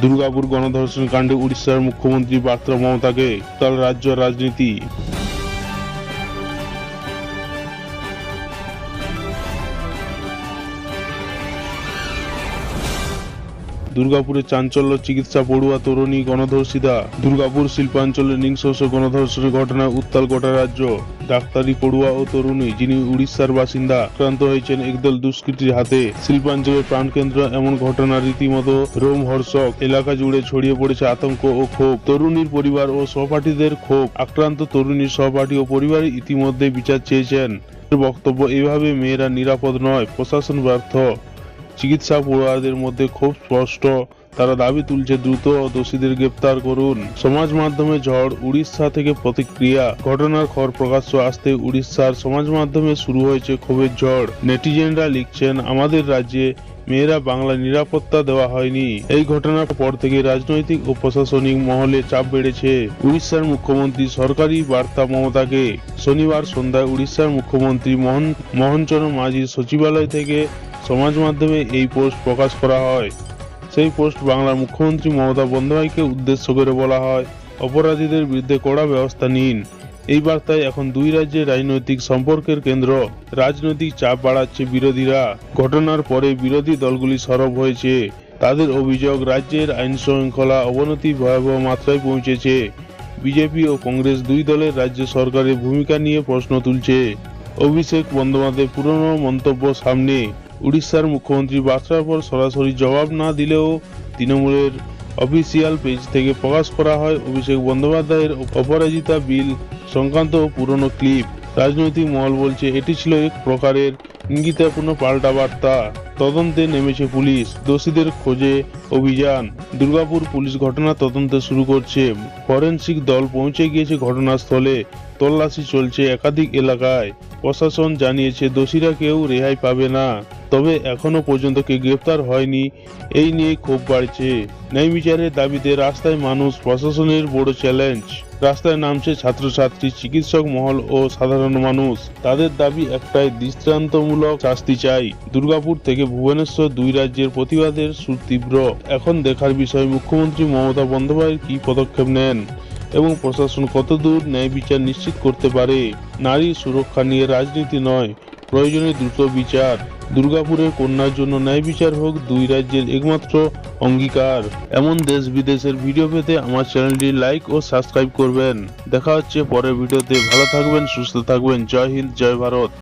দুর্গাপুর গণধর্ষণ কাণ্ডে উড়িষ্যার মুখ্যমন্ত্রী বার্তা মমতাকে, তার রাজ্য রাজনীতি। দুর্গাপুরে চাঞ্চল্য, চিকিৎসা পড়ুয়া তরুণী গণধর্ষিতা। দুর্গাপুর শিল্পাঞ্চলে নৃশংস গণধর্ষণের ঘটনায় উত্তাল গোটা রাজ্য। ডাক্তারি পড়ুয়া ও তরুণী, যিনি উড়িষ্যার বাসিন্দা, আক্রান্ত হয়েছেন একদল দুষ্কৃতীর হাতে। শিল্পাঞ্চলের প্রাণকেন্দ্র এমন ঘটনা রীতিমতো রোমহর্ষক। এলাকা জুড়ে ছড়িয়ে পড়েছে আতঙ্ক ও ক্ষোভ। তরুণীর পরিবার ও সহপাঠীদের ক্ষোভ। আক্রান্ত তরুণীর সহপাঠী ও পরিবার ইতিমধ্যে বিচার চেয়েছেন। বক্তব্য, এভাবে মেয়েরা নিরাপদ নয়, প্রশাসন ব্যর্থ। চিকিৎসা পড়ুয়াদের মধ্যে খুব স্পষ্ট, তারা দাবি তুলছে দ্রুত দোষীদের গ্রেপ্তার করুন। সমাজ মাধ্যমে ঝড়, উড়িষ্যা থেকে প্রতিক্রিয়া। ঘটনার খবর প্রকাশ্য আসতে উড়িষ্যার সমাজ মাধ্যমে শুরু হয়েছে ক্ষোভের ঝড়। নেটিজেনরা লিখছেন, আমাদের রাজ্যে মেয়েরা বাংলা নিরাপত্তা দেওয়া হয়নি। এই ঘটনার পর থেকে রাজনৈতিক ও প্রশাসনিক মহলে চাপ বেড়েছে উড়িষ্যার মুখ্যমন্ত্রী সরকারি বার্তা মমতাকে। শনিবার সন্ধ্যায় উড়িষ্যার মুখ্যমন্ত্রী মোহনচরণ মাঝির সচিবালয় থেকে সমাজ মাধ্যমে এই পোস্ট প্রকাশ করা হয়। সেই পোস্ট বাংলার মুখ্যমন্ত্রী মমতা বন্দ্যোপাধ্যায়কে উদ্দেশ্য করে বলা হয়, অপরাধীদের বিরুদ্ধে কড়া ব্যবস্থা নিন। এই বার্তায় এখন দুই রাজ্যের রাজনৈতিক সম্পর্কের কেন্দ্র। রাজনৈতিক চাপ বাড়াচ্ছে বিরোধীরা। ঘটনার পরে বিরোধী দলগুলি সরব হয়েছে। তাদের অভিযোগ, রাজ্যের আইন শৃঙ্খলা অবনতি ভয়াবহ মাত্রায় পৌঁছেছে। বিজেপি ও কংগ্রেস দুই দলের রাজ্য সরকারের ভূমিকা নিয়ে প্রশ্ন তুলছে। অভিষেক বন্দ্যোপাধ্যায়ের পুরনো মন্তব্য সামনে। উড়িষ্যার মুখ্যমন্ত্রী বার্তার পর সরাসরি জবাব না দিলেও তৃণমূলের অফিসিয়াল পেজ থেকে প্রকাশ করা হয় অভিষেক বন্দ্যোপাধ্যায়ের অপরাজিতা বিল সংক্রান্ত পুরনো ক্লিপ। রাজনৈতিক মহল বলছে, এটি ছিল এক প্রকারের ইঙ্গিতপূর্ণ পাল্টা বার্তা। তদন্তে নেমেছে পুলিশ, দোষীদের খোঁজে অভিযান। দুর্গাপুর পুলিশ ঘটনা তদন্ত শুরু করছে। ফরেনসিক দল পৌঁছে গিয়েছে ঘটনাস্থলে। তল্লাশি চলছে একাধিক এলাকায়। প্রশাসন জানিয়েছে, দোষীরা কেউ রেহাই পাবে না। তবে এখনো পর্যন্ত কেউ গ্রেপ্তার হয়নি। এই নিয়ে ক্ষোভ বাড়ছে। ন্যায় বিচারের দাবিতে রাস্তায় মানুষ, প্রশাসনের বড় চ্যালেঞ্জ। রাস্তায় নামছে ছাত্রছাত্রী, চিকিৎসক মহল ও সাধারণ মানুষ। তাদের দাবি একটাই, দৃষ্টান্তমূলক শাস্তি চাই। দুর্গাপুর থেকে ভুবনেশ্বর, দুই রাজ্যের প্রতিবাদের সুর তীব্র। এখন দেখার বিষয়, মুখ্যমন্ত্রী মমতা বন্দ্যোপাধ্যায় কি পদক্ষেপ নেন এবং প্রশাসন কতদূর ন্যায় বিচার নিশ্চিত করতে পারে। নারীর সুরক্ষা নিয়ে রাজনীতি নয়, প্রয়োজনে দ্রুত বিচার। দুর্গাপুরের কন্যার জন্য ন্যায় বিচার হোক দুই রাজ্যের একমাত্র অঙ্গীকার। এমন দেশ বিদেশের ভিডিও পেতে আমার চ্যানেলটি লাইক ও সাবস্ক্রাইব করবেন। দেখা হচ্ছে পরের ভিডিওতে। ভালো থাকবেন, সুস্থ থাকবেন। জয় হিন্দ, জয় ভারত।